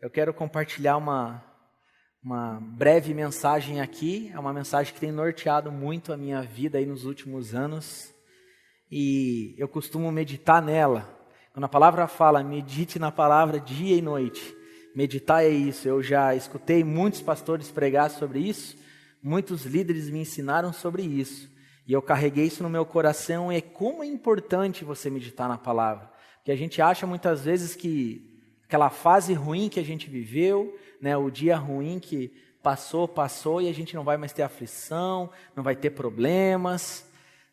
Eu quero compartilhar uma breve mensagem aqui. É uma mensagem que tem norteado muito a minha vida aí nos últimos anos. E eu costumo meditar nela. Quando a palavra fala, medite na palavra dia e noite. Meditar é isso. Eu já escutei muitos pastores pregar sobre isso. Muitos líderes me ensinaram sobre isso. E eu carreguei isso no meu coração. E como é importante você meditar na palavra. Porque a gente acha muitas vezes que aquela fase ruim que a gente viveu, né, o dia ruim que passou e a gente não vai mais ter aflição, não vai ter problemas.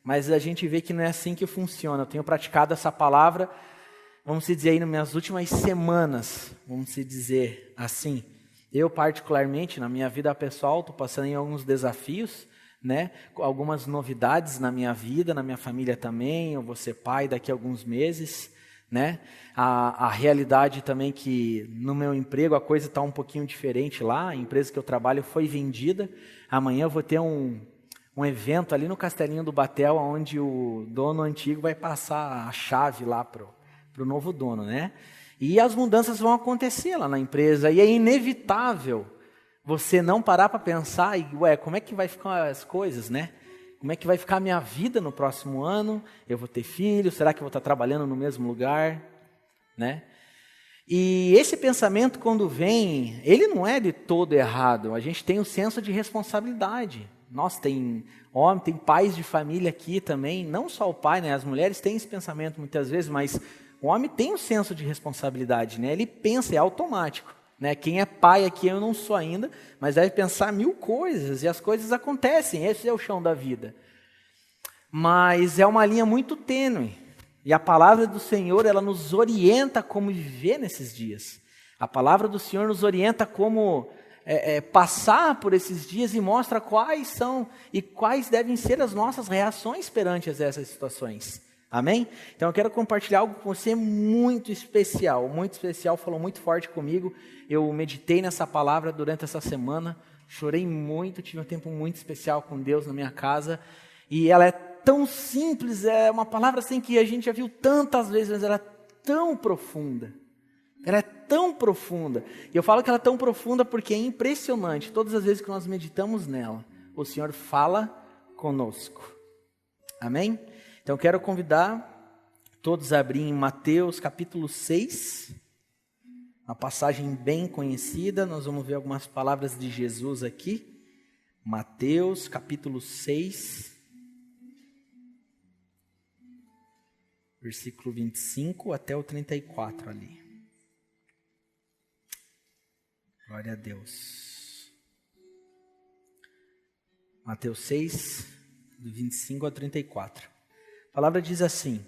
Mas a gente vê que não é assim que funciona. Eu tenho praticado essa palavra, vamos dizer aí, nas minhas últimas semanas, vamos dizer assim. Eu particularmente, na minha vida pessoal, estou passando em alguns desafios, né, algumas novidades na minha vida, na minha família também. Eu vou ser pai daqui a alguns meses, né? A realidade também que no meu emprego a coisa está um pouquinho diferente lá. A empresa que eu trabalho foi vendida. Amanhã eu vou ter um evento ali no Castelinho do Batel, onde o dono antigo vai passar a chave lá pro novo dono, né? E as mudanças vão acontecer lá na empresa, e é inevitável você não parar para pensar, como é que vai ficar as coisas, né? Como é que vai ficar a minha vida no próximo ano? Eu vou ter filho? Será que eu vou estar trabalhando no mesmo lugar? Né? E esse pensamento, quando vem, ele não é de todo errado. A gente tem um senso de responsabilidade. Nossa, tem pais de família aqui também. Não só o pai, né? As mulheres têm esse pensamento muitas vezes, mas o homem tem um senso de responsabilidade, né? Ele pensa, é automático. Né? Quem é pai aqui, eu não sou ainda, mas deve pensar mil coisas, e as coisas acontecem, esse é o chão da vida. Mas é uma linha muito tênue, e a palavra do Senhor, ela nos orienta como viver nesses dias. A palavra do Senhor nos orienta como passar por esses dias e mostra quais são e quais devem ser as nossas reações perante essas situações. Amém? Então eu quero compartilhar algo com você muito especial, falou muito forte comigo. Eu meditei nessa palavra durante essa semana, chorei muito, tive um tempo muito especial com Deus na minha casa, e ela é tão simples, é uma palavra assim que a gente já viu tantas vezes, mas ela é tão profunda. Ela é tão profunda, e eu falo que ela é tão profunda porque é impressionante, todas as vezes que nós meditamos nela, o Senhor fala conosco. Amém? Então, quero convidar todos a abrir em Mateus capítulo 6, uma passagem bem conhecida. Nós vamos ver algumas palavras de Jesus aqui. Mateus capítulo 6, versículo 25 até o 34 ali. Glória a Deus. Mateus 6, do 25 ao 34. A palavra diz assim: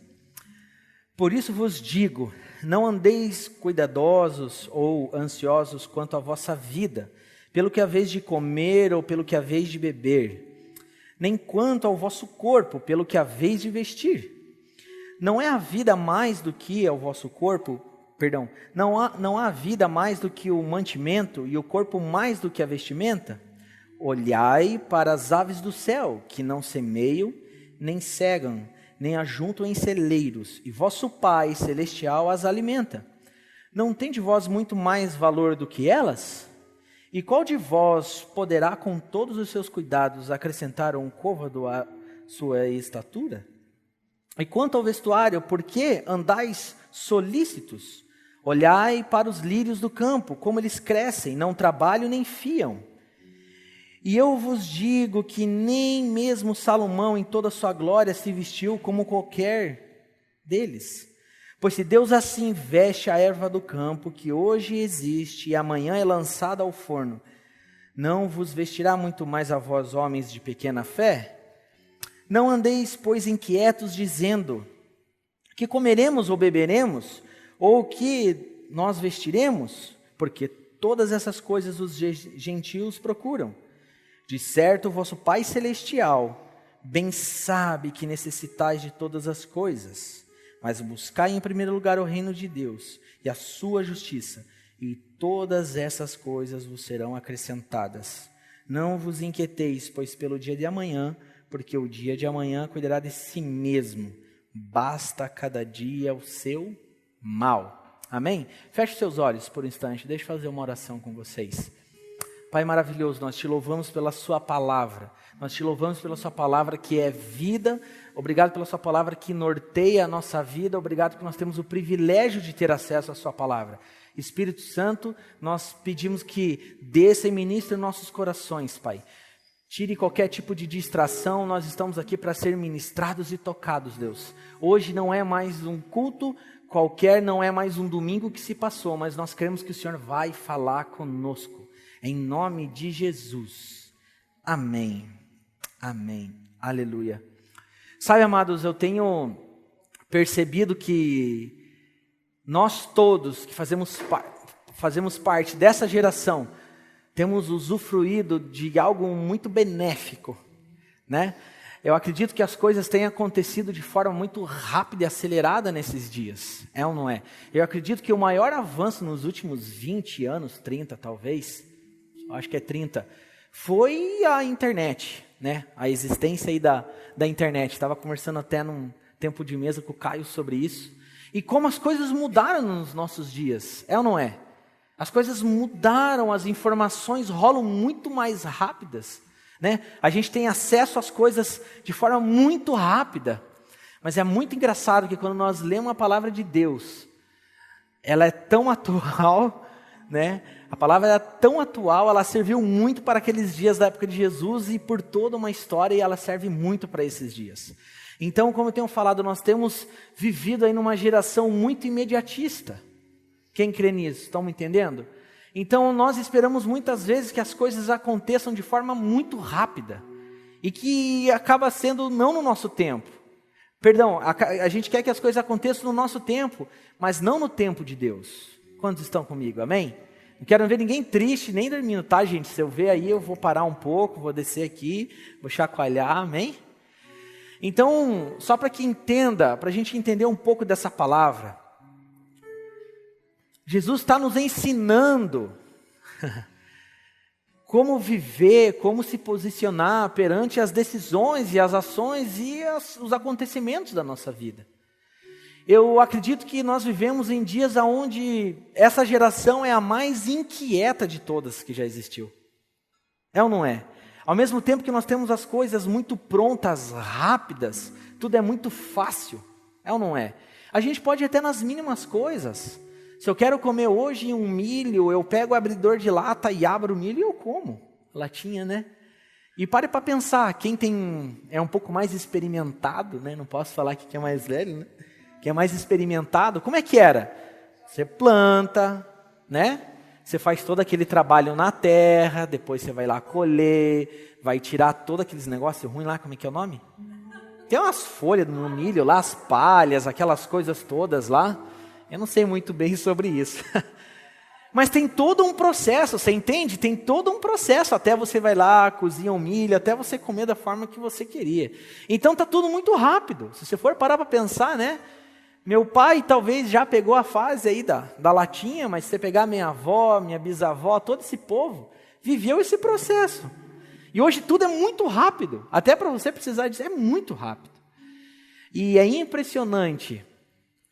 por isso vos digo, não andeis cuidadosos ou ansiosos quanto à vossa vida, pelo que haveis de comer ou pelo que haveis de beber, nem quanto ao vosso corpo, pelo que haveis de vestir. Não é a vida mais do que ao vosso corpo, não há vida mais do que o mantimento e o corpo mais do que a vestimenta? Olhai para as aves do céu, que não semeiam, nem cegam, nem ajuntam em celeiros, e vosso Pai Celestial as alimenta. Não tendes vós muito mais valor do que elas? E qual de vós poderá, com todos os seus cuidados, acrescentar um côvado à sua estatura? E quanto ao vestuário, por que andais solícitos? Olhai para os lírios do campo, como eles crescem, não trabalham nem fiam. E eu vos digo que nem mesmo Salomão em toda a sua glória se vestiu como qualquer deles. Pois se Deus assim veste a erva do campo, que hoje existe e amanhã é lançada ao forno, não vos vestirá muito mais a vós, homens de pequena fé? Não andeis, pois, inquietos, dizendo: que comeremos ou beberemos, ou que nós vestiremos? Porque todas essas coisas os gentios procuram. De certo, o vosso Pai Celestial bem sabe que necessitais de todas as coisas, mas buscai em primeiro lugar o reino de Deus e a sua justiça, e todas essas coisas vos serão acrescentadas. Não vos inquieteis, pois pelo dia de amanhã, porque o dia de amanhã cuidará de si mesmo. Basta cada dia o seu mal. Amém? Feche seus olhos por um instante, deixa eu fazer uma oração com vocês. Pai maravilhoso, nós te louvamos pela sua palavra. Nós te louvamos pela sua palavra que é vida. Obrigado pela sua palavra que norteia a nossa vida. Obrigado que nós temos o privilégio de ter acesso à sua palavra. Espírito Santo, nós pedimos que desça e ministre em nossos corações, Pai. Tire qualquer tipo de distração, nós estamos aqui para ser ministrados e tocados, Deus. Hoje não é mais um culto qualquer, não é mais um domingo que se passou, mas nós queremos que o Senhor vai falar conosco. Em nome de Jesus. Amém. Amém. Aleluia. Sabe, amados, eu tenho percebido que nós todos que fazemos parte dessa geração, temos usufruído de algo muito benéfico, né? Eu acredito que as coisas têm acontecido de forma muito rápida e acelerada nesses dias, é ou não é? Eu acredito que o maior avanço nos últimos 20 anos, 30 talvez, acho que é 30, foi a internet, né? A existência aí da internet. Estava conversando até num tempo de mesa com o Caio sobre isso. E como as coisas mudaram nos nossos dias, é ou não é? As coisas mudaram, as informações rolam muito mais rápidas, né? A gente tem acesso às coisas de forma muito rápida. Mas é muito engraçado que quando nós lemos a palavra de Deus, ela é tão atual, né? A palavra é tão atual, ela serviu muito para aqueles dias da época de Jesus e por toda uma história, e ela serve muito para esses dias. Então, como eu tenho falado, nós temos vivido aí numa geração muito imediatista. Quem crê nisso? Estão me entendendo? Então, nós esperamos muitas vezes que as coisas aconteçam de forma muito rápida e que acaba sendo não no nosso tempo. Perdão, a gente quer que as coisas aconteçam no nosso tempo, mas não no tempo de Deus. Quantos estão comigo? Amém? Não quero ver ninguém triste, nem dormindo, tá, gente? Se eu ver aí, eu vou parar um pouco, vou descer aqui, vou chacoalhar, amém? Então, só para que entenda, para a gente entender um pouco dessa palavra, Jesus está nos ensinando como viver, como se posicionar perante as decisões e as ações e os acontecimentos da nossa vida. Eu acredito que nós vivemos em dias onde essa geração é a mais inquieta de todas que já existiu. É ou não é? Ao mesmo tempo que nós temos as coisas muito prontas, rápidas, tudo é muito fácil. É ou não é? A gente pode ir até nas mínimas coisas. Se eu quero comer hoje um milho, eu pego o abridor de lata e abro o milho e eu como. Latinha, né? E pare para pensar, quem é um pouco mais experimentado, né? Não posso falar que é mais velho, né? Quem é mais experimentado, como é que era? Você planta, né? Você faz todo aquele trabalho na terra, depois você vai lá colher, vai tirar todos aqueles negócios ruins lá, como é que é o nome? Tem umas folhas no milho lá, as palhas, aquelas coisas todas lá. Eu não sei muito bem sobre isso. Mas tem todo um processo, você entende? Tem todo um processo, até você vai lá, cozinha o milho, até você comer da forma que você queria. Então está tudo muito rápido. Se você for parar para pensar, né? Meu pai talvez já pegou a fase aí da latinha, mas se você pegar minha avó, minha bisavó, todo esse povo, viveu esse processo. E hoje tudo é muito rápido, até para você precisar dizer, é muito rápido. E é impressionante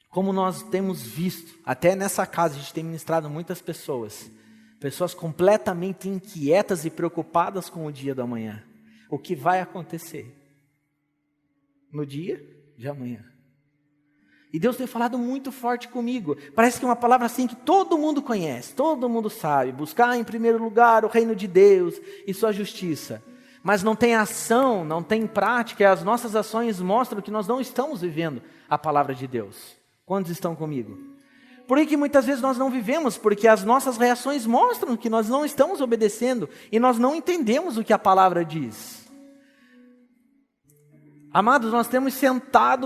como nós temos visto, até nessa casa a gente tem ministrado muitas pessoas completamente inquietas e preocupadas com o dia da manhã. O que vai acontecer no dia de amanhã? E Deus tem falado muito forte comigo. Parece que é uma palavra assim que todo mundo conhece, todo mundo sabe. Buscar em primeiro lugar o reino de Deus e sua justiça. Mas não tem ação, não tem prática, e as nossas ações mostram que nós não estamos vivendo a palavra de Deus. Quantos estão comigo? Por que muitas vezes nós não vivemos? Porque as nossas reações mostram que nós não estamos obedecendo e nós não entendemos o que a palavra diz. Amados, nós temos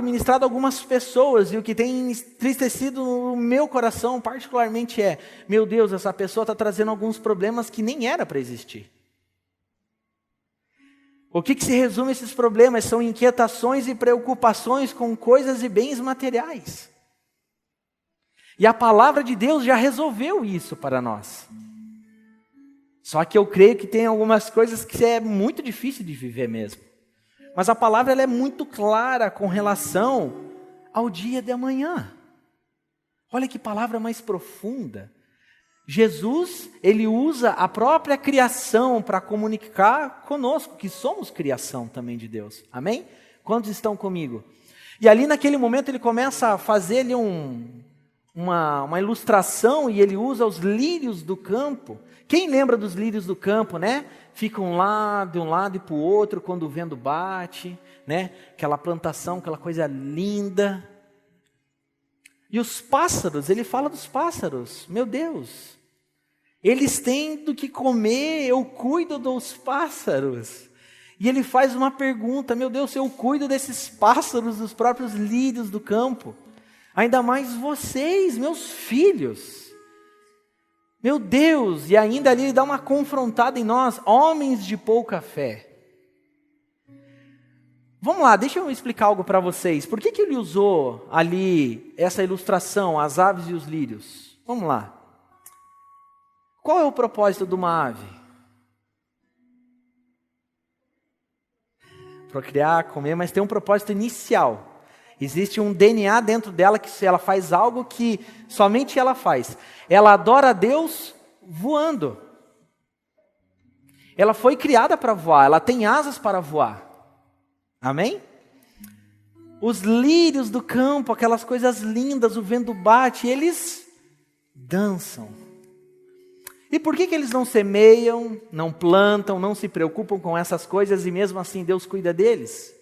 ministrado algumas pessoas, e o que tem entristecido no meu coração particularmente é, meu Deus, essa pessoa está trazendo alguns problemas que nem era para existir. O que se resume a esses problemas? São inquietações e preocupações com coisas e bens materiais. E a palavra de Deus já resolveu isso para nós. Só que eu creio que tem algumas coisas que é muito difícil de viver mesmo. Mas a palavra ela é muito clara com relação ao dia de amanhã. Olha que palavra mais profunda. Jesus, ele usa a própria criação para comunicar conosco, que somos criação também de Deus. Amém? Quantos estão comigo? E ali naquele momento ele começa a fazer-lhe uma ilustração e ele usa os lírios do campo. Quem lembra dos lírios do campo, né? Ficam lá, de um lado e para o outro, quando o vento bate, né? Aquela plantação, aquela coisa linda. E os pássaros, ele fala dos pássaros. Meu Deus, eles têm do que comer, eu cuido dos pássaros. E ele faz uma pergunta, meu Deus, eu cuido desses pássaros, dos próprios lírios do campo. Ainda mais vocês, meus filhos. Meu Deus, e ainda ali ele dá uma confrontada em nós, homens de pouca fé. Vamos lá, deixa eu explicar algo para vocês. Por que ele usou ali essa ilustração, as aves e os lírios? Vamos lá. Qual é o propósito de uma ave? Procriar, comer, mas tem um propósito inicial. Existe um DNA dentro dela que ela faz algo que somente ela faz. Ela adora a Deus voando. Ela foi criada para voar, ela tem asas para voar. Amém? Os lírios do campo, aquelas coisas lindas, o vento bate, eles dançam. E por que eles não semeiam, não plantam, não se preocupam com essas coisas e mesmo assim Deus cuida deles?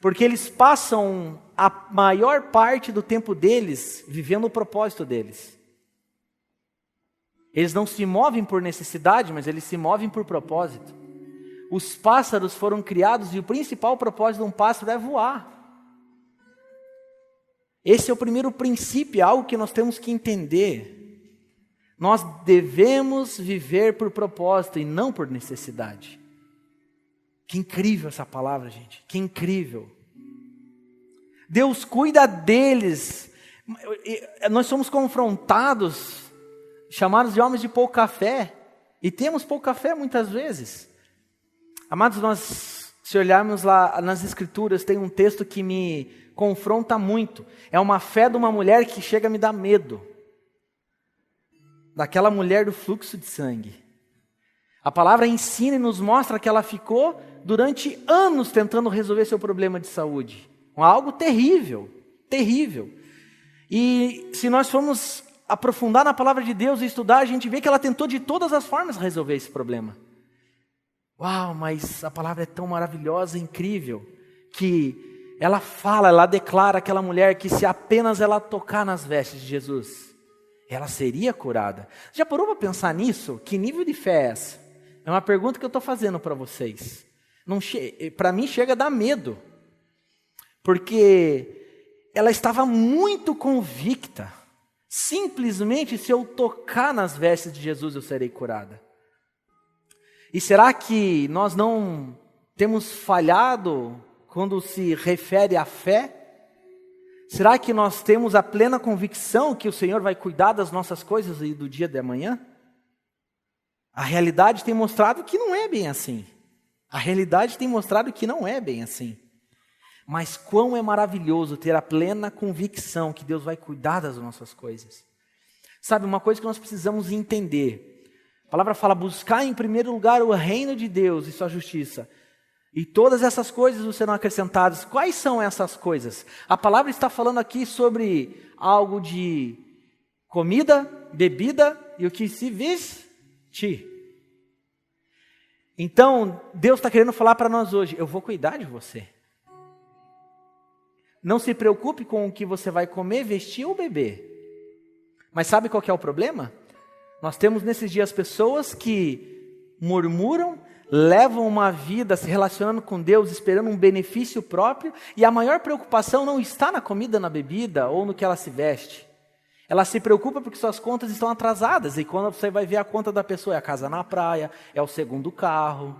Porque eles passam a maior parte do tempo deles vivendo o propósito deles. Eles não se movem por necessidade, mas eles se movem por propósito. Os pássaros foram criados e o principal propósito de um pássaro é voar. Esse é o primeiro princípio, algo que nós temos que entender. Nós devemos viver por propósito e não por necessidade. Que incrível essa palavra, gente. Que incrível. Deus cuida deles. Nós somos confrontados, chamados de homens de pouca fé. E temos pouca fé muitas vezes. Amados, nós, se olharmos lá nas Escrituras, tem um texto que me confronta muito. É uma fé de uma mulher que chega a me dar medo. Daquela mulher do fluxo de sangue. A palavra ensina e nos mostra que ela ficou durante anos tentando resolver seu problema de saúde. Algo terrível, terrível. E se nós formos aprofundar na palavra de Deus e estudar, a gente vê que ela tentou de todas as formas resolver esse problema. Uau, mas a palavra é tão maravilhosa, incrível, que ela fala, ela declara àquela mulher que se apenas ela tocar nas vestes de Jesus, ela seria curada. Já parou para pensar nisso? Que nível de fé é essa? É uma pergunta que eu estou fazendo para vocês. Para mim chega a dar medo. Porque ela estava muito convicta. Simplesmente se eu tocar nas vestes de Jesus eu serei curada. E será que nós não temos falhado quando se refere à fé? Será que nós temos a plena convicção que o Senhor vai cuidar das nossas coisas e do dia de amanhã? A realidade tem mostrado que não é bem assim. A realidade tem mostrado que não é bem assim. Mas quão é maravilhoso ter a plena convicção que Deus vai cuidar das nossas coisas. Sabe, uma coisa que nós precisamos entender. A palavra fala, buscar em primeiro lugar o reino de Deus e sua justiça. E todas essas coisas serão acrescentadas. Quais são essas coisas? A palavra está falando aqui sobre algo de comida, bebida e o que se veste. Então, Deus está querendo falar para nós hoje, eu vou cuidar de você. Não se preocupe com o que você vai comer, vestir ou beber. Mas sabe qual que é o problema? Nós temos nesses dias pessoas que murmuram, levam uma vida se relacionando com Deus, esperando um benefício próprio, e a maior preocupação não está na comida, na bebida ou no que ela se veste. Ela se preocupa porque suas contas estão atrasadas, e quando você vai ver a conta da pessoa, é a casa na praia, é o segundo carro.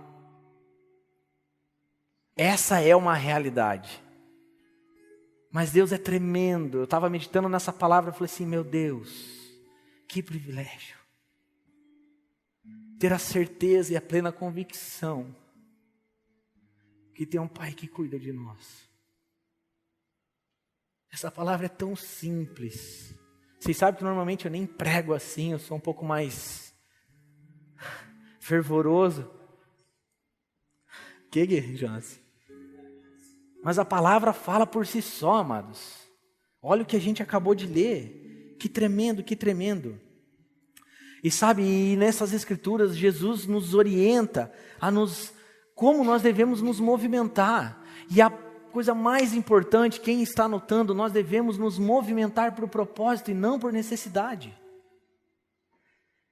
Essa é uma realidade. Mas Deus é tremendo. Eu estava meditando nessa palavra e falei assim, meu Deus, que privilégio. Ter a certeza e a plena convicção que tem um Pai que cuida de nós. Essa palavra é tão simples. Vocês sabem que normalmente eu nem prego assim, eu sou um pouco mais fervoroso. Que, Jonas? Mas a palavra fala por si só, amados. Olha o que a gente acabou de ler. Que tremendo, que tremendo. E sabe, e nessas escrituras, Jesus nos orienta como nós devemos nos movimentar. E a coisa mais importante, quem está anotando, nós devemos nos movimentar por propósito e não por necessidade.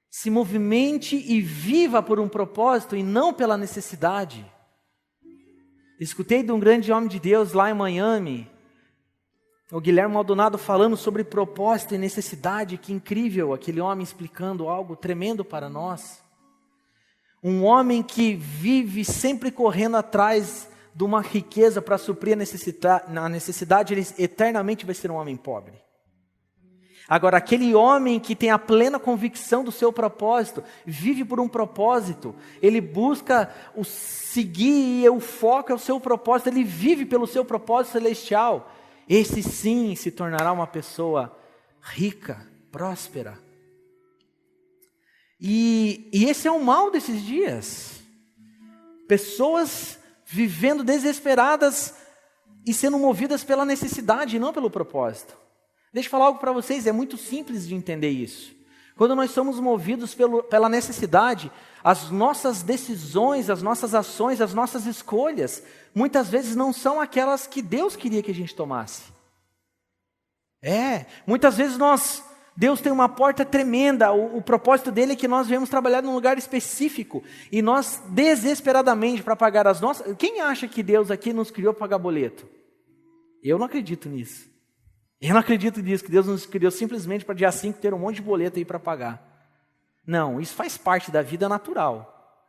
Se movimente e viva por um propósito e não pela necessidade. Escutei de um grande homem de Deus lá em Miami, o Guilherme Maldonado, falando sobre propósito e necessidade. Que incrível, aquele homem explicando algo tremendo para nós. Um homem que vive sempre correndo atrás de uma riqueza para suprir a necessidade, ele eternamente vai ser um homem pobre. Agora, aquele homem que tem a plena convicção do seu propósito, vive por um propósito, ele busca seguir, o foco é o seu propósito, ele vive pelo seu propósito celestial. Esse sim se tornará uma pessoa rica, próspera. E esse é o mal desses dias. Pessoas vivendo desesperadas e sendo movidas pela necessidade e não pelo propósito. Deixa eu falar algo para vocês, é muito simples de entender isso. Quando nós somos movidos pela necessidade, as nossas decisões, as nossas ações, as nossas escolhas, muitas vezes não são aquelas que Deus queria que a gente tomasse. Muitas vezes Deus tem uma porta tremenda, o propósito dele é que nós viemos trabalhar num lugar específico, e nós desesperadamente para pagar as nossas... Quem acha que Deus aqui nos criou para pagar boleto? Eu não acredito nisso. Eu não acredito nisso, que Deus nos criou simplesmente para dia 5 ter um monte de boleto aí para pagar. Não, isso faz parte da vida natural.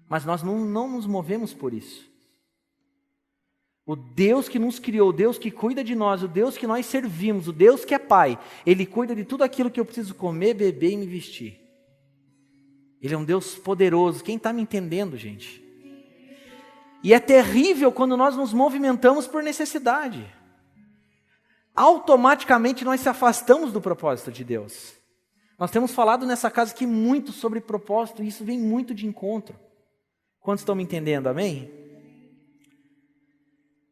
Mas nós não nos movemos por isso. O Deus que nos criou, o Deus que cuida de nós, o Deus que nós servimos, o Deus que é Pai, Ele cuida de tudo aquilo que eu preciso comer, beber e me vestir. Ele é um Deus poderoso. Quem está me entendendo, gente? E é terrível quando nós nos movimentamos por necessidade. Automaticamente nós se afastamos do propósito de Deus. Nós temos falado nessa casa aqui muito sobre propósito, e isso vem muito de encontro. Quantos estão me entendendo, amém?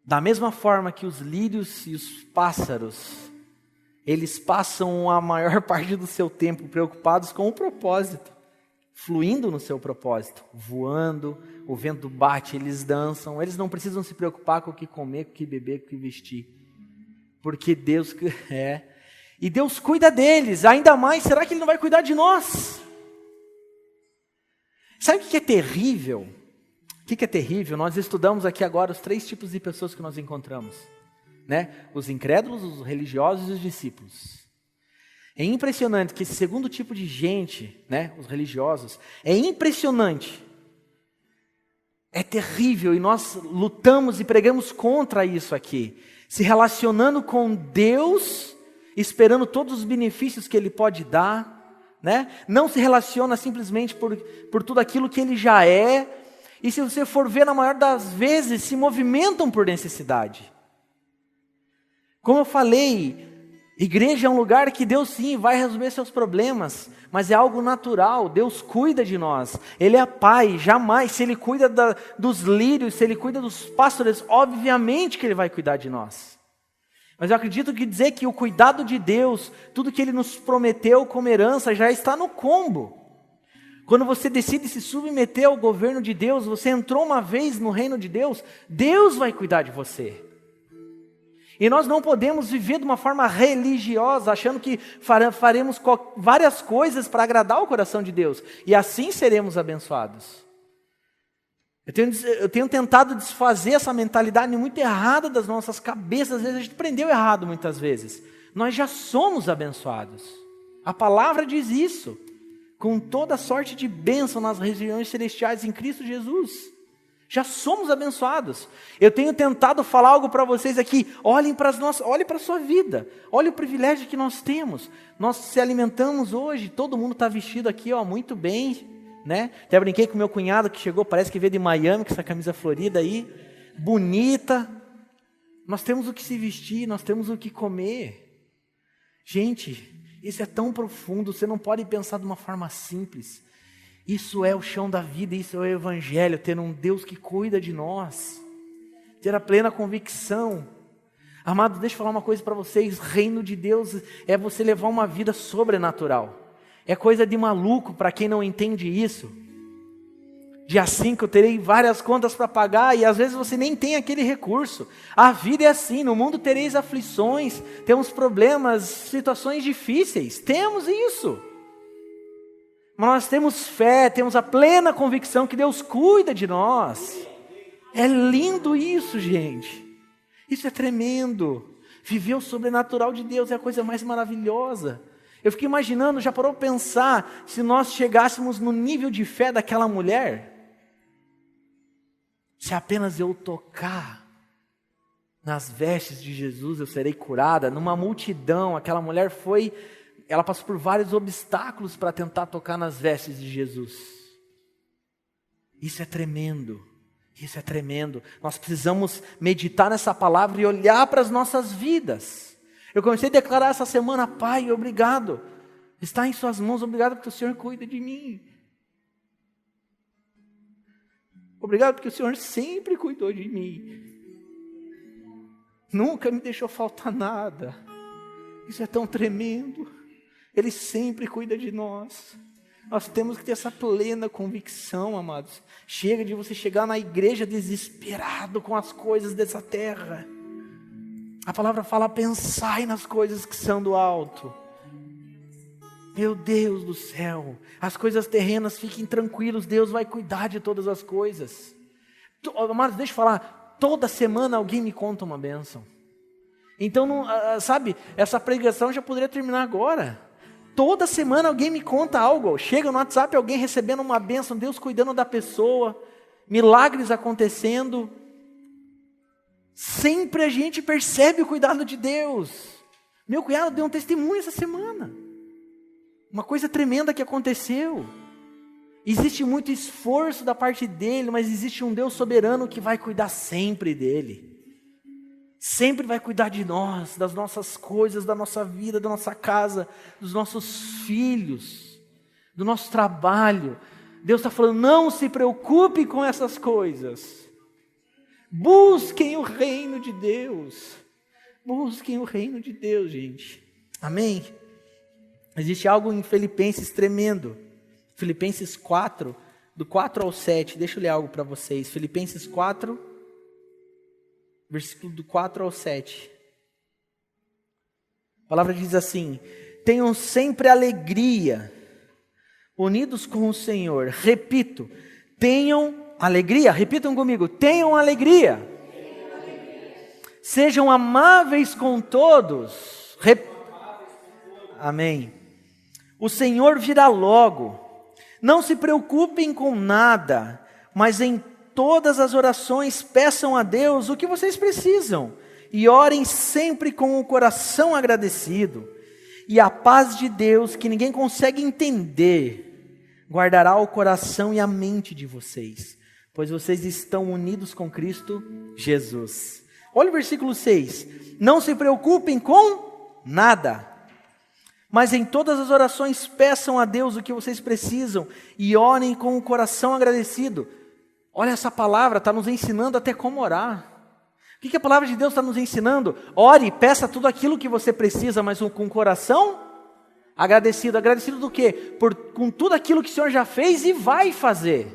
Da mesma forma que os lírios e os pássaros, eles passam a maior parte do seu tempo preocupados com o propósito, fluindo no seu propósito, voando, o vento bate, eles dançam, eles não precisam se preocupar com o que comer, com o que beber, com o que vestir. Porque Deus e Deus cuida deles, ainda mais, será que Ele não vai cuidar de nós? Sabe o que é terrível? O que é terrível? Nós estudamos aqui agora os 3 tipos de pessoas que nós encontramos, né? Os incrédulos, os religiosos e os discípulos. É impressionante que esse segundo tipo de gente, né, os religiosos, é impressionante. É terrível, e nós lutamos e pregamos contra isso aqui. Se relacionando com Deus, esperando todos os benefícios que Ele pode dar, né? Não se relaciona simplesmente por tudo aquilo que Ele já é, e se você for ver, na maior das vezes, se movimentam por necessidade. Como eu falei, igreja é um lugar que Deus sim vai resolver seus problemas, mas é algo natural. Deus cuida de nós, Ele é Pai, jamais, se Ele cuida dos lírios, se Ele cuida dos pássaros, obviamente que Ele vai cuidar de nós. Mas eu acredito que dizer que o cuidado de Deus, tudo que Ele nos prometeu como herança, já está no combo. Quando você decide se submeter ao governo de Deus, você entrou uma vez no reino de Deus, Deus vai cuidar de você. E nós não podemos viver de uma forma religiosa, achando que faremos várias coisas para agradar o coração de Deus, e assim seremos abençoados. Eu tenho tentado desfazer essa mentalidade muito errada das nossas cabeças. Às vezes a gente aprendeu errado muitas vezes. Nós já somos abençoados. A palavra diz isso. Com toda sorte de bênção nas regiões celestiais em Cristo Jesus. Já somos abençoados. Eu tenho tentado falar algo para vocês aqui. Olhem para a sua vida. Olhem o privilégio que nós temos. Nós se alimentamos hoje. Todo mundo está vestido aqui, muito bem. Né? Até brinquei com meu cunhado que chegou, parece que veio de Miami, com essa camisa florida aí, bonita. Nós temos o que se vestir, nós temos o que comer. Gente, Isso é tão profundo, você não pode pensar de uma forma simples. Isso é o chão da vida, isso é o Evangelho, ter um Deus que cuida de nós, ter a plena convicção. Amados, deixa eu falar uma coisa para vocês, reino de Deus é você levar uma vida sobrenatural. É coisa de maluco para quem não entende isso. Dia 5 eu terei várias contas para pagar e às vezes você nem tem aquele recurso. A vida é assim, no mundo tereis aflições, temos problemas, situações difíceis, temos isso. Mas nós temos fé, temos a plena convicção que Deus cuida de nós. É lindo isso, gente. Isso é tremendo. Viver o sobrenatural de Deus é a coisa mais maravilhosa. Eu fico imaginando, já parou para pensar, se nós chegássemos no nível de fé daquela mulher? Se apenas eu tocar nas vestes de Jesus, eu serei curada. Numa multidão, aquela mulher ela passou por vários obstáculos para tentar tocar nas vestes de Jesus. Isso é tremendo. Isso é tremendo. Nós precisamos meditar nessa palavra e olhar para as nossas vidas. Eu comecei a declarar essa semana: Pai, obrigado. Está em suas mãos, obrigado porque o Senhor cuida de mim. Obrigado porque o Senhor sempre cuidou de mim. Nunca me deixou faltar nada. Isso é tão tremendo. Ele sempre cuida de nós. Nós temos que ter essa plena convicção, amados. Chega de você chegar na igreja desesperado com as coisas dessa terra. A palavra fala: pensai nas coisas que são do alto. Meu Deus do céu, as coisas terrenas, fiquem tranquilos, Deus vai cuidar de todas as coisas. Amados, deixa eu falar, toda semana alguém me conta uma bênção. Então, sabe, essa pregação já poderia terminar agora. Toda semana alguém me conta algo, chega no WhatsApp alguém recebendo uma bênção, Deus cuidando da pessoa, milagres acontecendo. Sempre a gente percebe o cuidado de Deus. Meu cunhado deu um testemunho essa semana. Uma coisa tremenda que aconteceu. Existe muito esforço da parte dele, mas existe um Deus soberano que vai cuidar sempre dele. Sempre vai cuidar de nós, das nossas coisas, da nossa vida, da nossa casa, dos nossos filhos, do nosso trabalho. Deus está falando: não se preocupe com essas coisas. Busquem o reino de Deus. Busquem o reino de Deus, gente. Amém? Existe algo em Filipenses tremendo. Filipenses 4, do 4 ao 7. Deixa eu ler algo para vocês. Filipenses 4, versículo do 4 ao 7. A palavra diz assim: tenham sempre alegria, unidos com o Senhor. Repito, tenham alegria. Repitam comigo: tenham alegria. Sejam amáveis com todos. Amém. O Senhor virá logo. Não se preocupem com nada, mas em todas as orações peçam a Deus o que vocês precisam e orem sempre com o coração agradecido. E a paz de Deus, que ninguém consegue entender, guardará o coração e a mente de vocês, pois vocês estão unidos com Cristo Jesus. Olha o versículo 6. Não se preocupem com nada, mas em todas as orações peçam a Deus o que vocês precisam e orem com o coração agradecido. Olha, essa palavra está nos ensinando até como orar. O que a palavra de Deus está nos ensinando? Ore, peça tudo aquilo que você precisa, mas com o coração agradecido. Agradecido do quê? Com tudo aquilo que o Senhor já fez e vai fazer.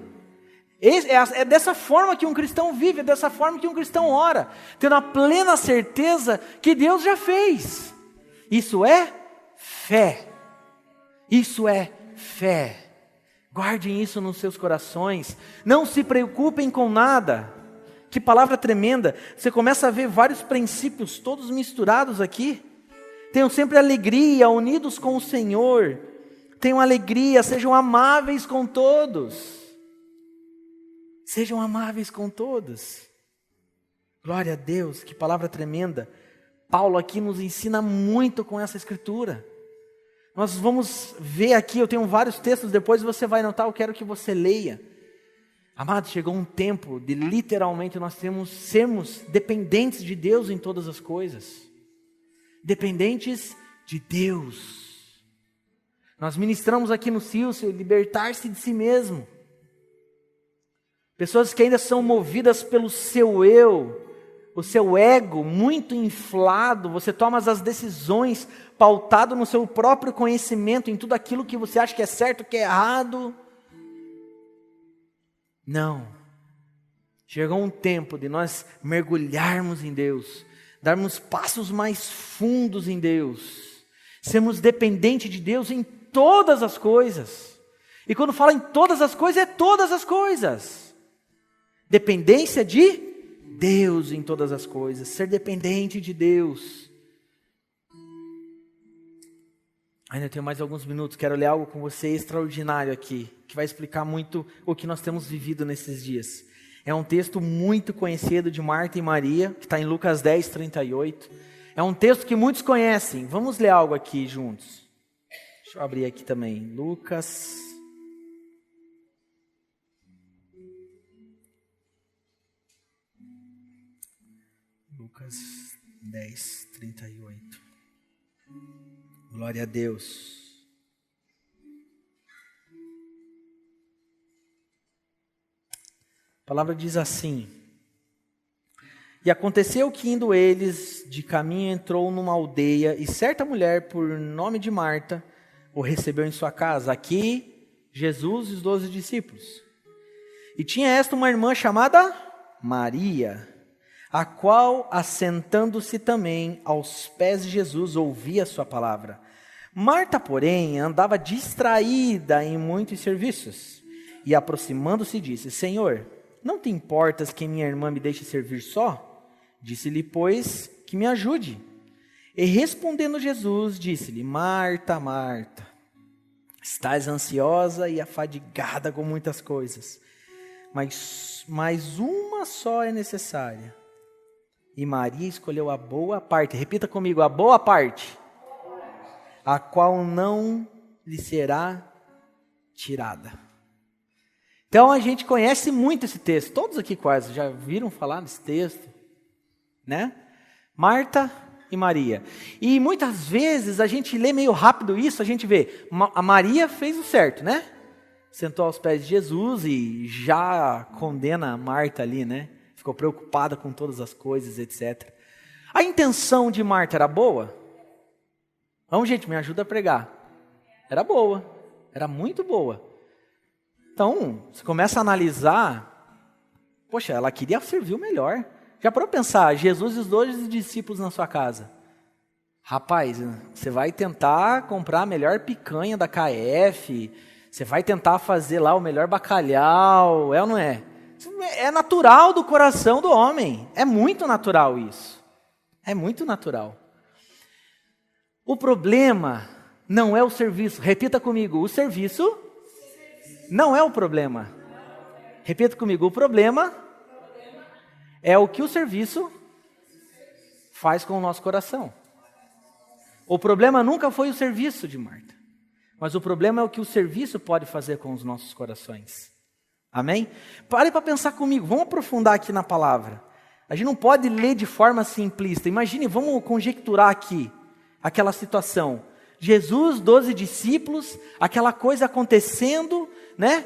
É dessa forma que um cristão vive, é dessa forma que um cristão ora, tendo a plena certeza que Deus já fez. Isso é fé. Isso é fé. Guardem isso nos seus corações. Não se preocupem com nada. Que palavra tremenda. Você começa a ver vários princípios todos misturados aqui. Tenham sempre alegria, unidos com o Senhor. Tenham alegria, sejam amáveis com todos. Sejam amáveis com todos. Glória a Deus, que palavra tremenda. Paulo aqui nos ensina muito com essa escritura. Nós vamos ver aqui, eu tenho vários textos, depois você vai notar, eu quero que você leia. Amado, chegou um tempo de literalmente nós sermos dependentes de Deus em todas as coisas. Dependentes de Deus. Nós ministramos aqui no Silcio, libertar-se de si mesmo. Pessoas que ainda são movidas pelo seu eu, o seu ego muito inflado. Você toma as decisões pautado no seu próprio conhecimento, em tudo aquilo que você acha que é certo, que é errado. Não. Chegou um tempo de nós mergulharmos em Deus, darmos passos mais fundos em Deus, sermos dependentes de Deus em todas as coisas. E quando fala em todas as coisas, é todas as coisas. Dependência de Deus em todas as coisas, ser dependente de Deus. Ainda tenho mais alguns minutos, quero ler algo com você extraordinário aqui, que vai explicar muito o que nós temos vivido nesses dias. É um texto muito conhecido de Marta e Maria, que está em Lucas 10, 38. É um texto que muitos conhecem. Vamos ler algo aqui juntos. Deixa eu abrir aqui também. Lucas 10, 38. Glória a Deus. A palavra diz assim: E aconteceu que indo eles de caminho entrou numa aldeia, e certa mulher por nome de Marta o recebeu em sua casa. Aqui Jesus e os 12 discípulos. E tinha esta uma irmã chamada Maria, a qual, assentando-se também aos pés de Jesus, ouvia a sua palavra. Marta, porém, andava distraída em muitos serviços, e aproximando-se disse: Senhor, não te importas que minha irmã me deixe servir só? Disse-lhe, pois, que me ajude. E respondendo Jesus, disse-lhe: Marta, Marta, estás ansiosa e afadigada com muitas coisas, mas uma só é necessária. E Maria escolheu a boa parte. Repita comigo: a boa parte, a qual não lhe será tirada. Então a gente conhece muito esse texto. Todos aqui quase já viram falar desse texto, né? Marta e Maria. E muitas vezes a gente lê meio rápido isso, a gente vê, a Maria fez o certo, né? Sentou aos pés de Jesus e já condena a Marta ali, né? Ficou preocupada com todas as coisas, etc. A intenção de Marta era boa? Vamos, gente, me ajuda a pregar. Era boa, era muito boa. Então, você começa a analisar, poxa, ela queria servir o melhor. Já parou para pensar, Jesus e os 12 discípulos na sua casa. Rapaz, você vai tentar comprar a melhor picanha da KF, você vai tentar fazer lá o melhor bacalhau, é ou não é? É natural do coração do homem, é muito natural isso. É muito natural. O problema não é o serviço. Repita comigo: o serviço não é o problema. Repita comigo: o problema é o que o serviço faz com o nosso coração. O problema nunca foi o serviço de Marta, mas o problema é o que o serviço pode fazer com os nossos corações. Amém? Pare para pensar comigo, vamos aprofundar aqui na palavra. A gente não pode ler de forma simplista. Imagine, vamos conjecturar aqui aquela situação. Jesus, 12 discípulos, aquela coisa acontecendo, né?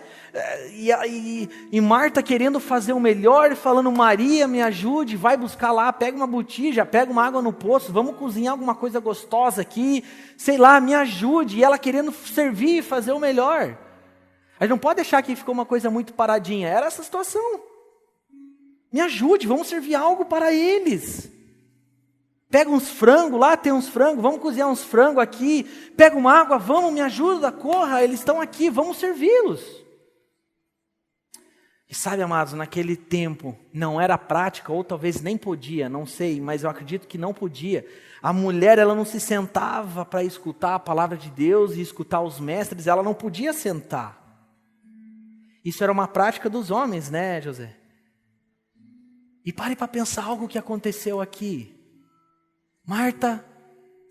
E Marta querendo fazer o melhor, falando: Maria, me ajude, vai buscar lá, pega uma botija, pega uma água no poço, vamos cozinhar alguma coisa gostosa aqui, sei lá, me ajude. E ela querendo servir e fazer o melhor. A gente não pode deixar que ficou uma coisa muito paradinha. Era essa situação. Me ajude, vamos servir algo para eles. Pega uns frangos lá, tem uns frangos, vamos cozinhar uns frangos aqui. Pega uma água, vamos, me ajuda, corra, eles estão aqui, vamos servi-los. E sabe, amados, naquele tempo não era prática, ou talvez nem podia, não sei, mas eu acredito que não podia. A mulher, ela não se sentava para escutar a palavra de Deus e escutar os mestres, ela não podia sentar. Isso era uma prática dos homens, né, José? E pare para pensar algo que aconteceu aqui. Marta,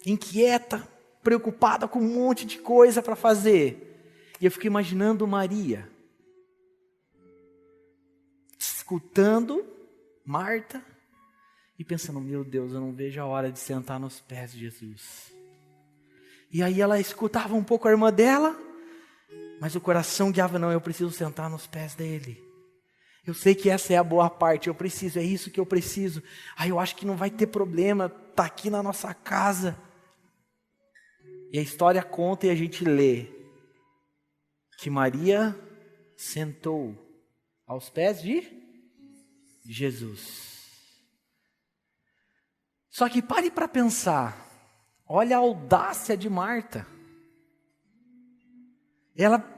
inquieta, preocupada com um monte de coisa para fazer. E eu fico imaginando Maria, escutando Marta e pensando: meu Deus, eu não vejo a hora de sentar nos pés de Jesus. E aí ela escutava um pouco a irmã dela, mas o coração guiava, não, eu preciso sentar nos pés dele. Eu sei que essa é a boa parte, é isso que eu preciso. Eu acho que não vai ter problema, tá aqui na nossa casa. E a história conta e a gente lê que Maria sentou aos pés de Jesus. Só que pare para pensar, olha a audácia de Marta. Ela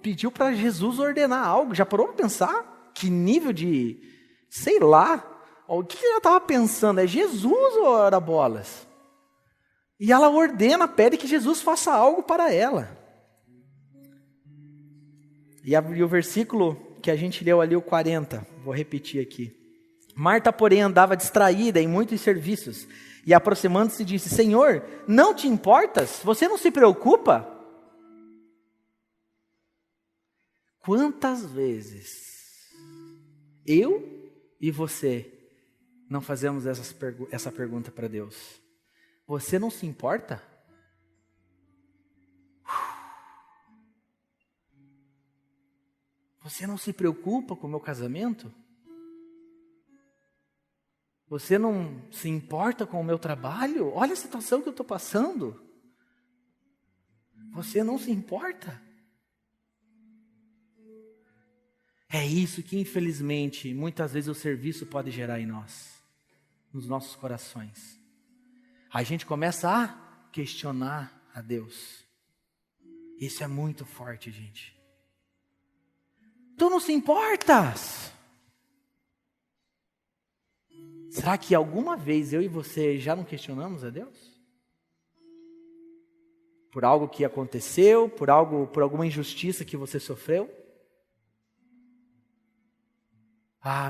pediu para Jesus ordenar algo. Já parou para pensar? Que nível de, sei lá, o que ela estava pensando? É Jesus ou ora bolas? E ela pede que Jesus faça algo para ela. E o versículo que a gente leu ali, o 40, vou repetir aqui. Marta, porém, andava distraída em muitos serviços, e aproximando-se disse: Senhor, não te importas? Você não se preocupa? Quantas vezes eu e você não fazemos essa pergunta para Deus? Você não se importa? Você não se preocupa com o meu casamento? Você não se importa com o meu trabalho? Olha a situação que eu estou passando. Você não se importa? É isso que, infelizmente, muitas vezes o serviço pode gerar em nós, nos nossos corações. A gente começa a questionar a Deus. Isso é muito forte, gente. Tu não se importas? Será que alguma vez eu e você já não questionamos a Deus? Por algo que aconteceu, por alguma injustiça que você sofreu?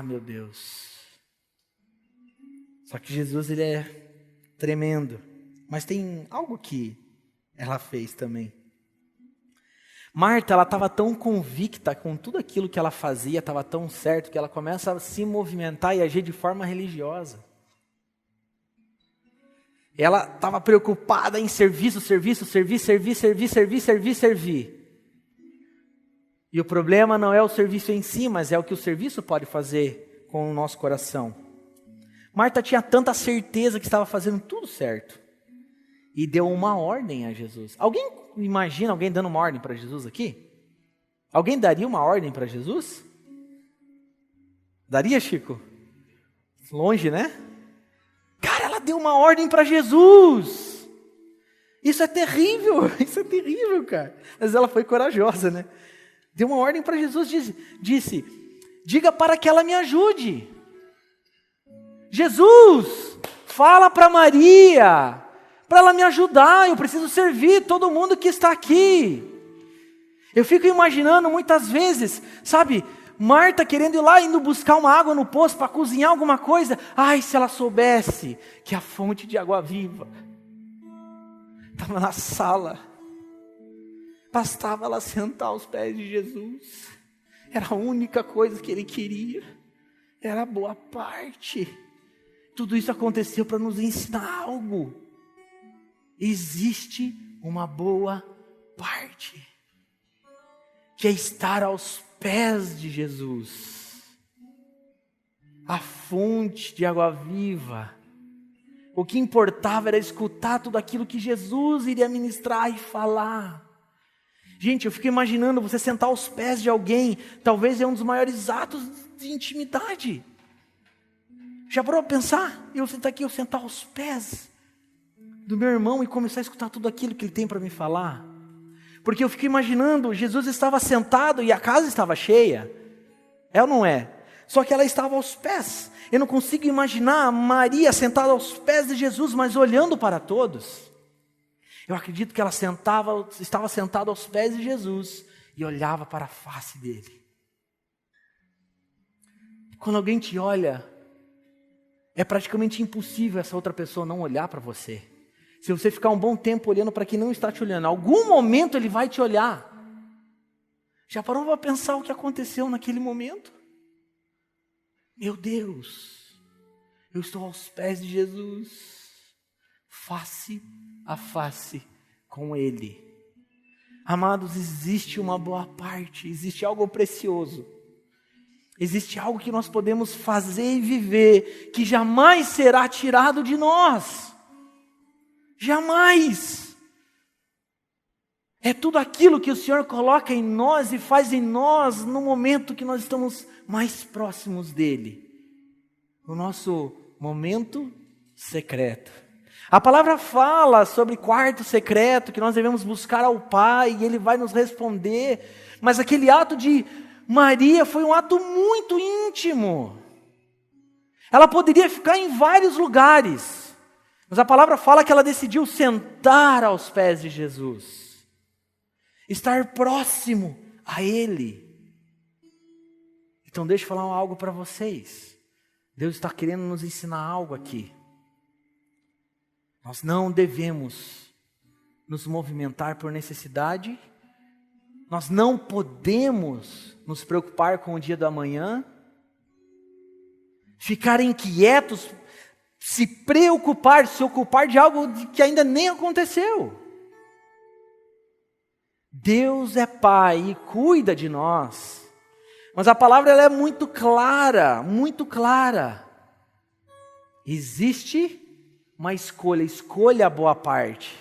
Meu Deus. Só que Jesus, ele é tremendo. Mas tem algo que ela fez também. Marta, ela estava tão convicta com tudo aquilo que ela fazia, estava tão certo, que ela começa a se movimentar e agir de forma religiosa. Ela estava preocupada em servir. E o problema não é o serviço em si, mas é o que o serviço pode fazer com o nosso coração. Marta tinha tanta certeza que estava fazendo tudo certo. E deu uma ordem a Jesus. Alguém imagina alguém dando uma ordem para Jesus aqui? Alguém daria uma ordem para Jesus? Daria, Chico? Longe, né? Cara, ela deu uma ordem para Jesus. Isso é terrível, cara. Mas ela foi corajosa, né? Deu uma ordem para Jesus, disse, diga para que ela me ajude. Jesus, fala para Maria, para ela me ajudar, eu preciso servir todo mundo que está aqui. Eu fico imaginando muitas vezes, sabe, Marta querendo ir lá, indo buscar uma água no poço para cozinhar alguma coisa. Se ela soubesse que a fonte de água viva estava na sala. Bastava ela sentar aos pés de Jesus. Era a única coisa que ele queria. Era a boa parte. Tudo isso aconteceu para nos ensinar algo. Existe uma boa parte, que é estar aos pés de Jesus, a fonte de água viva. O que importava era escutar tudo aquilo que Jesus iria ministrar e falar. Gente, eu fico imaginando você sentar aos pés de alguém, talvez é um dos maiores atos de intimidade. Já parou para pensar? Eu sentar aos pés do meu irmão e começar a escutar tudo aquilo que ele tem para me falar. Porque eu fico imaginando, Jesus estava sentado e a casa estava cheia. É ou não é? Só que ela estava aos pés. Eu não consigo imaginar Maria sentada aos pés de Jesus, mas olhando para todos. Eu acredito que ela estava sentada aos pés de Jesus e olhava para a face dele. Quando alguém te olha, é praticamente impossível essa outra pessoa não olhar para você. Se você ficar um bom tempo olhando para quem não está te olhando, em algum momento ele vai te olhar. Já parou para pensar o que aconteceu naquele momento? Meu Deus, eu estou aos pés de Jesus. face a face com Ele. Amados, existe uma boa parte, existe algo precioso. Existe algo que nós podemos fazer e viver, que jamais será tirado de nós. Jamais. É tudo aquilo que o Senhor coloca em nós e faz em nós no momento que nós estamos mais próximos dEle. No nosso momento secreto. A palavra fala sobre quarto secreto, que nós devemos buscar ao Pai e Ele vai nos responder. Mas aquele ato de Maria foi um ato muito íntimo. Ela poderia ficar em vários lugares, mas a palavra fala que ela decidiu sentar aos pés de Jesus, estar próximo a Ele. Então deixa eu falar algo para vocês. Deus está querendo nos ensinar algo aqui. Nós não devemos nos movimentar por necessidade. Nós não podemos nos preocupar com o dia do amanhã, ficar inquietos, se preocupar, se ocupar de algo que ainda nem aconteceu. Deus é Pai e cuida de nós, mas a palavra ela é muito clara, muito clara. Existe uma escolha a boa parte,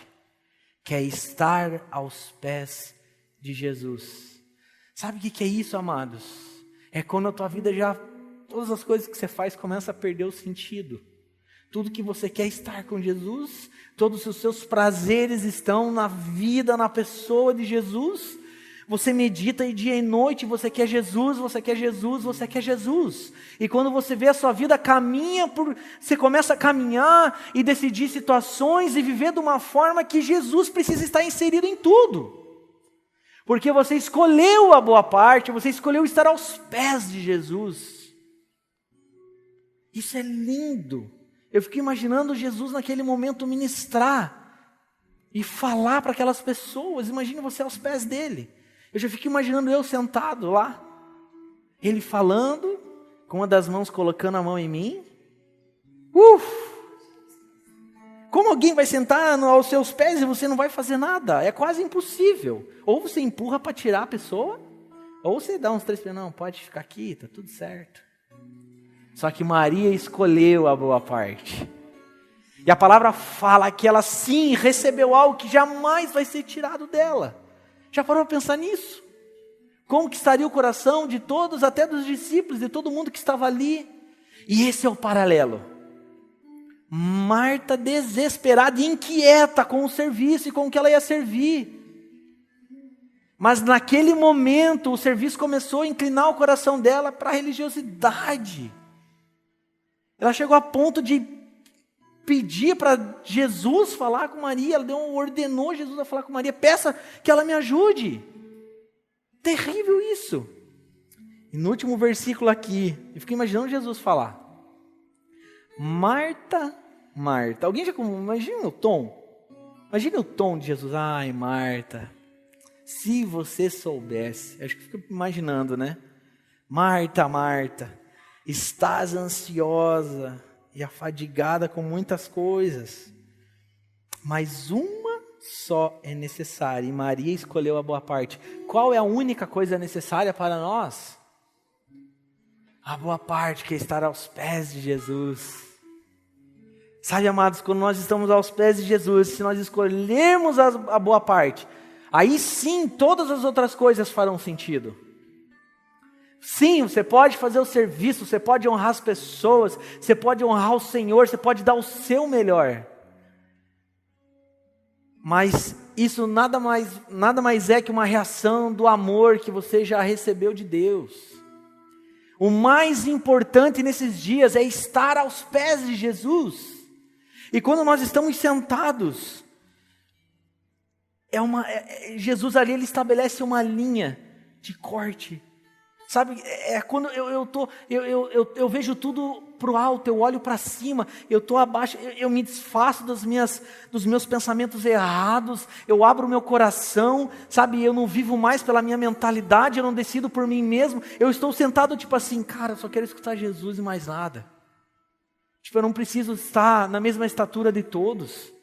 que é estar aos pés de Jesus. Sabe o que é isso, amados? É quando a tua vida todas as coisas que você faz começam a perder o sentido. Tudo que você quer estar com Jesus, todos os seus prazeres estão na vida, na pessoa de Jesus. Você medita dia e noite, você quer Jesus, você quer Jesus, você quer Jesus. E quando você vê a sua vida você começa a caminhar e decidir situações e viver de uma forma que Jesus precisa estar inserido em tudo. Porque você escolheu a boa parte, você escolheu estar aos pés de Jesus. Isso é lindo. Eu fico imaginando Jesus naquele momento ministrar e falar para aquelas pessoas. Imagine você aos pés dele. Eu já fico imaginando eu sentado lá, ele falando, com uma das mãos colocando a mão em mim. Como alguém vai sentar aos seus pés e você não vai fazer nada? É quase impossível. Ou você empurra para tirar a pessoa, ou você dá uns 3 pés, não, pode ficar aqui, está tudo certo. Só que Maria escolheu a boa parte. E a palavra fala que ela sim recebeu algo que jamais vai ser tirado dela. Já parou para pensar nisso? Como que estaria o coração de todos, até dos discípulos, de todo mundo que estava ali? E esse é o paralelo. Marta desesperada e inquieta com o serviço e com o que ela ia servir. Mas naquele momento o serviço começou a inclinar o coração dela para a religiosidade. Ela chegou a ponto de pedir para Jesus falar com Maria, ela ordenou Jesus a falar com Maria, peça que ela me ajude. Terrível isso. E no último versículo aqui, eu fico imaginando Jesus falar: Marta, Marta. Alguém já imagina o tom? Imagina o tom de Jesus. Ai, Marta, se você soubesse. Acho que fica imaginando, né? Marta, Marta, estás ansiosa e afadigada com muitas coisas, mas uma só é necessária, e Maria escolheu a boa parte. Qual é a única coisa necessária para nós? A boa parte, que é estar aos pés de Jesus. Sabe, amados, quando nós estamos aos pés de Jesus, se nós escolhermos a boa parte, aí sim todas as outras coisas farão sentido. Sim, você pode fazer o serviço, você pode honrar as pessoas, você pode honrar o Senhor, você pode dar o seu melhor. Mas isso nada mais é que uma reação do amor que você já recebeu de Deus. O mais importante nesses dias é estar aos pés de Jesus. E quando nós estamos sentados, Jesus ali ele estabelece uma linha de corte. Sabe, quando eu vejo tudo para o alto, eu olho para cima, eu estou abaixo, eu me desfaço dos meus pensamentos errados, eu abro o meu coração, sabe, eu não vivo mais pela minha mentalidade, eu não decido por mim mesmo, eu estou sentado tipo assim, cara, eu só quero escutar Jesus e mais nada. Tipo, eu não preciso estar na mesma estatura de todos.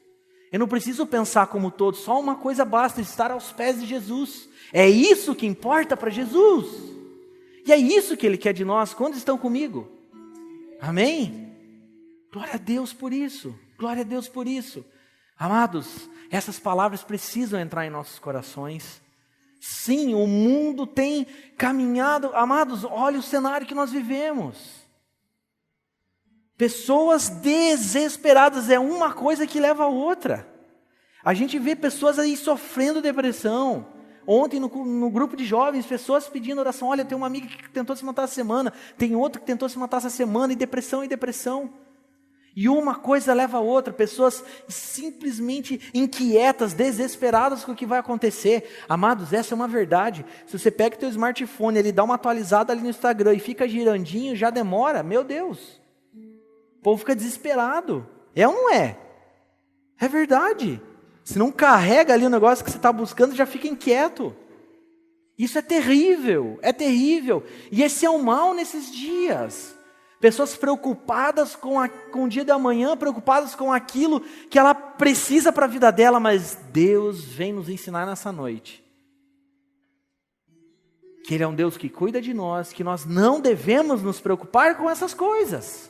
Eu não preciso pensar como todos, só uma coisa basta, estar aos pés de Jesus. É isso que importa para Jesus. E é isso que Ele quer de nós. Quando estão comigo? Amém? Glória a Deus por isso. Glória a Deus por isso. Amados, essas palavras precisam entrar em nossos corações. Sim, o mundo tem caminhado. Amados, olha o cenário que nós vivemos. Pessoas desesperadas, é uma coisa que leva a outra. A gente vê pessoas aí sofrendo depressão. Ontem no grupo de jovens, pessoas pedindo oração. Olha, tem uma amiga que tentou se matar essa semana, tem outra que tentou se matar essa semana, e depressão. E uma coisa leva a outra, pessoas simplesmente inquietas, desesperadas com o que vai acontecer. Amados, essa é uma verdade. Se você pega o teu smartphone, ele dá uma atualizada ali no Instagram e fica girandinho, já demora, meu Deus. O povo fica desesperado. É ou não é? É verdade. Se não carrega ali o negócio que você está buscando, já fica inquieto. Isso é terrível, é terrível. E esse é o mal nesses dias. Pessoas preocupadas com o dia de amanhã, preocupadas com aquilo que ela precisa para a vida dela, mas Deus vem nos ensinar nessa noite que Ele é um Deus que cuida de nós, que nós não devemos nos preocupar com essas coisas.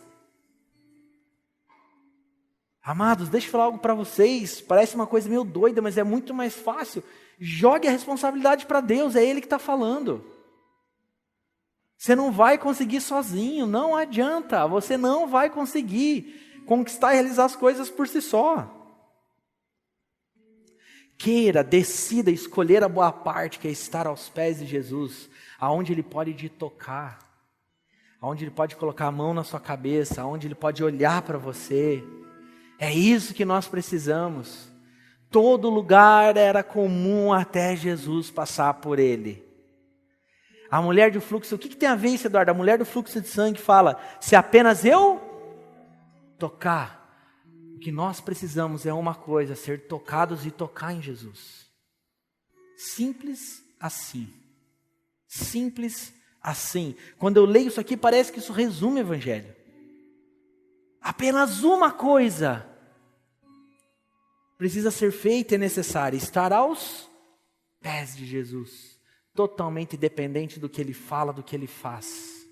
Amados, deixa eu falar algo para vocês, parece uma coisa meio doida, mas é muito mais fácil. Jogue a responsabilidade para Deus, é Ele que está falando. Você não vai conseguir sozinho, não adianta, você não vai conseguir conquistar e realizar as coisas por si só. Queira, decida escolher a boa parte, que é estar aos pés de Jesus, aonde Ele pode te tocar, aonde Ele pode colocar a mão na sua cabeça, aonde Ele pode olhar para você. É isso que nós precisamos. Todo lugar era comum até Jesus passar por ele. A mulher do fluxo, o que tem a ver isso, Eduardo? A mulher do fluxo de sangue fala, se apenas eu tocar, o que nós precisamos é uma coisa, ser tocados e tocar em Jesus. Simples assim. Simples assim. Quando eu leio isso aqui, parece que isso resume o Evangelho. Apenas uma coisa precisa ser feita e é necessária, estar aos pés de Jesus, totalmente dependente do que Ele fala, do que Ele faz.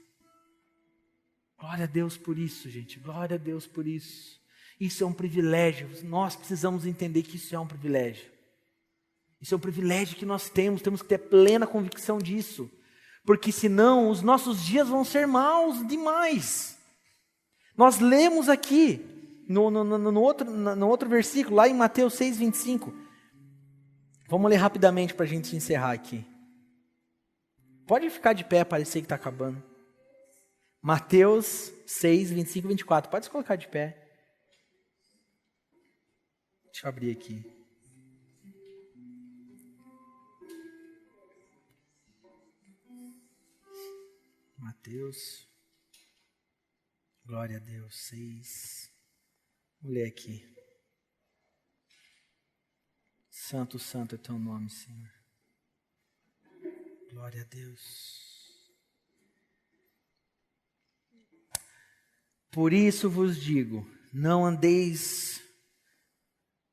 Glória a Deus por isso, gente, glória a Deus por isso. Isso é um privilégio, nós precisamos entender que isso é um privilégio. Isso é um privilégio que nós temos que ter plena convicção disso, porque senão os nossos dias vão ser maus demais. Nós lemos aqui, no outro versículo, lá em Mateus 6:25. Vamos ler rapidamente para a gente encerrar aqui. Pode ficar de pé, parecer que está acabando. Mateus 6:25 e 24. Pode se colocar de pé. Deixa eu abrir aqui. Mateus. Glória a Deus, 6. Vou ler aqui. Santo, santo é teu nome, Senhor. Glória a Deus. Por isso vos digo, não andeis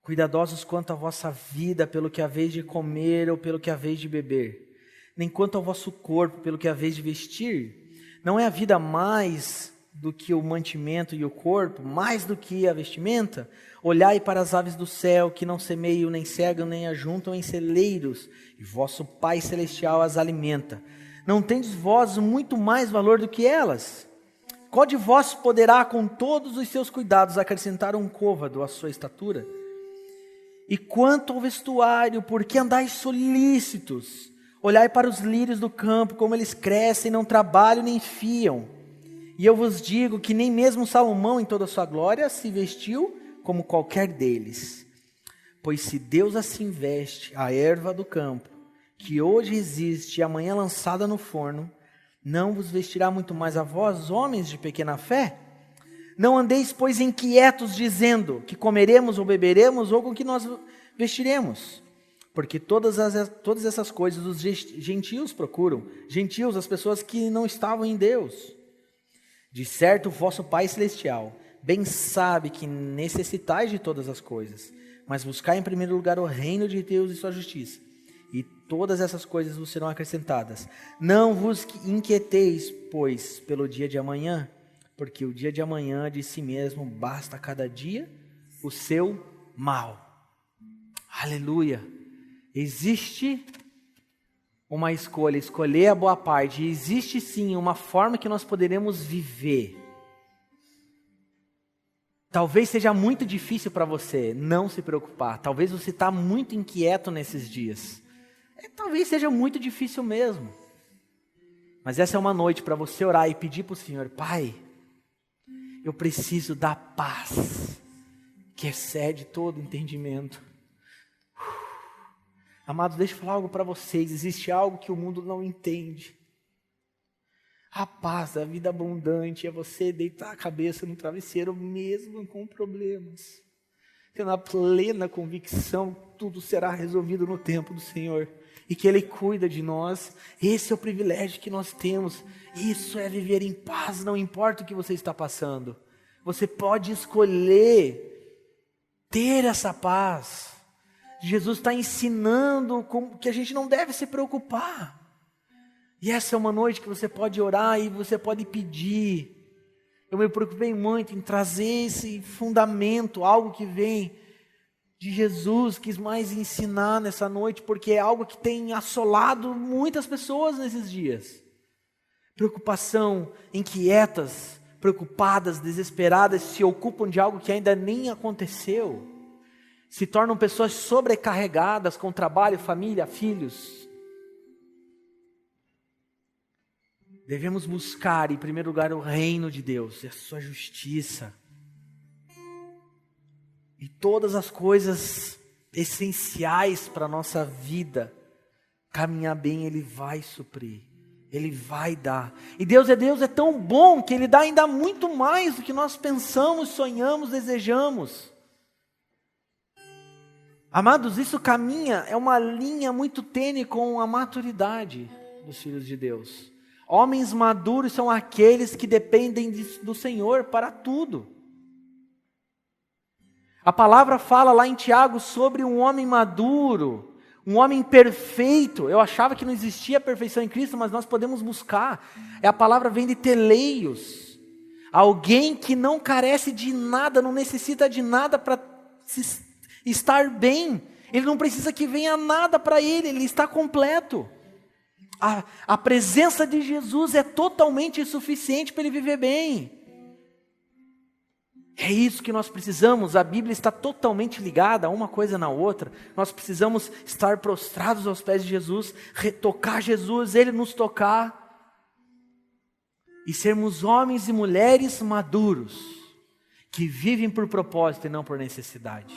cuidadosos quanto à vossa vida, pelo que haveis de comer ou pelo que haveis de beber, nem quanto ao vosso corpo, pelo que haveis de vestir. Não é a vida mais do que o mantimento e o corpo, mais do que a vestimenta? Olhai para as aves do céu, que não semeiam, nem cegam, nem ajuntam em celeiros, e vosso Pai Celestial as alimenta. Não tendes vós muito mais valor do que elas? Qual de vós poderá, com todos os seus cuidados, acrescentar um côvado à sua estatura? E quanto ao vestuário, por que andais solícitos? Olhai para os lírios do campo, como eles crescem, não trabalham nem fiam. E eu vos digo que nem mesmo Salomão, em toda a sua glória, se vestiu como qualquer deles. Pois se Deus assim veste a erva do campo, que hoje existe e amanhã lançada no forno, não vos vestirá muito mais a vós, homens de pequena fé? Não andeis, pois, inquietos, dizendo que comeremos ou beberemos, ou com que nós vestiremos. Porque todas essas coisas os gentios procuram. Gentios, as pessoas que não estavam em Deus. De certo, o vosso Pai Celestial bem sabe que necessitais de todas as coisas. Mas buscar em primeiro lugar o reino de Deus e sua justiça, e todas essas coisas vos serão acrescentadas. Não vos inquieteis, pois, pelo dia de amanhã, porque o dia de amanhã de si mesmo basta cada dia o seu mal. Aleluia! Existe uma escolha, escolher a boa parte. E existe sim uma forma que nós poderemos viver. Talvez seja muito difícil para você não se preocupar. Talvez você está muito inquieto nesses dias. Talvez seja muito difícil mesmo. Mas essa é uma noite para você orar e pedir para o Senhor: Pai, eu preciso da paz que excede todo entendimento. Amados, deixa eu falar algo para vocês. Existe algo que o mundo não entende. A paz, a vida abundante é você deitar a cabeça no travesseiro mesmo com problemas, tendo a plena convicção que tudo será resolvido no tempo do Senhor e que Ele cuida de nós. Esse é o privilégio que nós temos. Isso é viver em paz, não importa o que você está passando. Você pode escolher ter essa paz. Jesus está ensinando que a gente não deve se preocupar. E essa é uma noite que você pode orar e você pode pedir. Eu me preocupei muito em trazer esse fundamento, algo que vem de Jesus, quis mais ensinar nessa noite, porque é algo que tem assolado muitas pessoas nesses dias. Preocupação, inquietas, preocupadas, desesperadas, se ocupam de algo que ainda nem aconteceu. Se tornam pessoas sobrecarregadas com trabalho, família, filhos. Devemos buscar, em primeiro lugar, o reino de Deus e a sua justiça. E todas as coisas essenciais para a nossa vida, caminhar bem, Ele vai suprir. Ele vai dar. E Deus é tão bom que Ele dá ainda muito mais do que nós pensamos, sonhamos, desejamos. Amados, isso é uma linha muito tênue com a maturidade dos filhos de Deus. Homens maduros são aqueles que dependem do Senhor para tudo. A palavra fala lá em Tiago sobre um homem maduro, um homem perfeito. Eu achava que não existia perfeição em Cristo, mas nós podemos buscar. A palavra vem de teleios. Alguém que não carece de nada, não necessita de nada para estar bem. Ele não precisa que venha nada para ele está completo. A presença de Jesus é totalmente suficiente para ele viver bem. É isso que nós precisamos. A Bíblia está totalmente ligada uma coisa na outra. Nós precisamos estar prostrados aos pés de Jesus, tocar Jesus, Ele nos tocar, e sermos homens e mulheres maduros, que vivem por propósito e não por necessidade.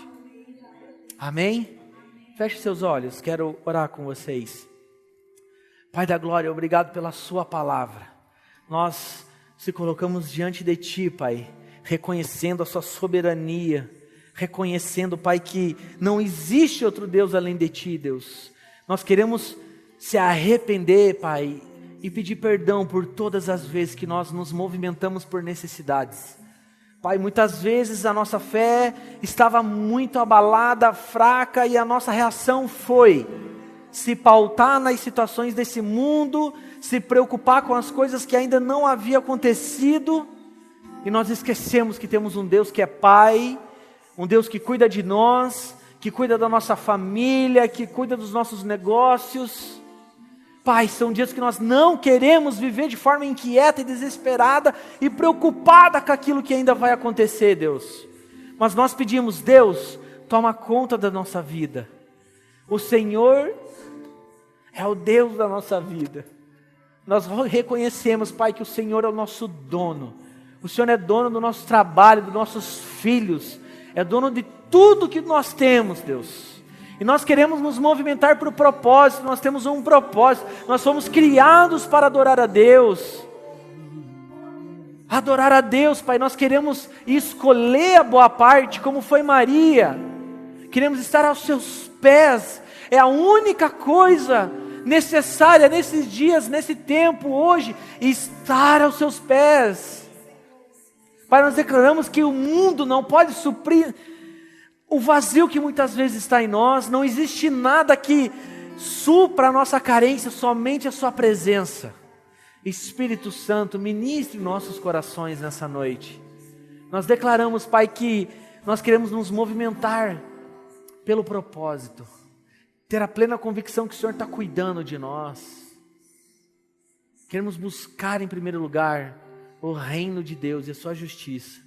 Amém? Feche seus olhos, quero orar com vocês. Pai da glória, obrigado pela sua palavra. Nós se colocamos diante de ti, Pai, reconhecendo a sua soberania, reconhecendo, Pai, que não existe outro Deus além de ti, Deus. Nós queremos se arrepender, Pai, e pedir perdão por todas as vezes que nós nos movimentamos por necessidades. Pai, muitas vezes a nossa fé estava muito abalada, fraca, e a nossa reação foi se pautar nas situações desse mundo, se preocupar com as coisas que ainda não haviam acontecido, e nós esquecemos que temos um Deus que é Pai, um Deus que cuida de nós, que cuida da nossa família, que cuida dos nossos negócios. Pai, são dias que nós não queremos viver de forma inquieta e desesperada e preocupada com aquilo que ainda vai acontecer, Deus. Mas nós pedimos: Deus, toma conta da nossa vida. O Senhor é o Deus da nossa vida. Nós reconhecemos, Pai, que o Senhor é o nosso dono. O Senhor é dono do nosso trabalho, dos nossos filhos. É dono de tudo que nós temos, Deus. E nós queremos nos movimentar para o propósito. Nós temos um propósito. Nós fomos criados para adorar a Deus. Adorar a Deus, Pai. Nós queremos escolher a boa parte, como foi Maria. Queremos estar aos seus pés. É a única coisa necessária nesses dias, nesse tempo, hoje, estar aos seus pés. Pai, nós declaramos que o mundo não pode suprir o vazio que muitas vezes está em nós. Não existe nada que supra a nossa carência, somente a sua presença. Espírito Santo, ministre nossos corações nessa noite. Nós declaramos, Pai, que nós queremos nos movimentar pelo propósito, ter a plena convicção que o Senhor está cuidando de nós. Queremos buscar em primeiro lugar o reino de Deus e a sua justiça.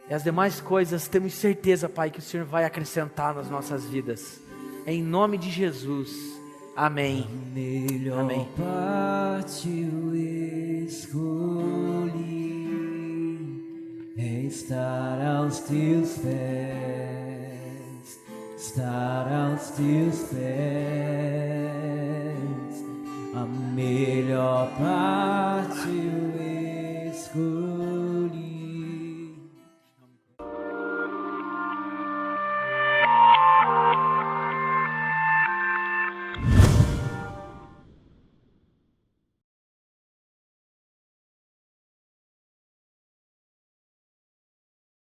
E as demais coisas temos certeza, Pai, que o Senhor vai acrescentar nas nossas vidas. Em nome de Jesus. Amém. A melhor Amém. parte eu escolhi, é estar aos teus pés, estar aos teus pés. A melhor parte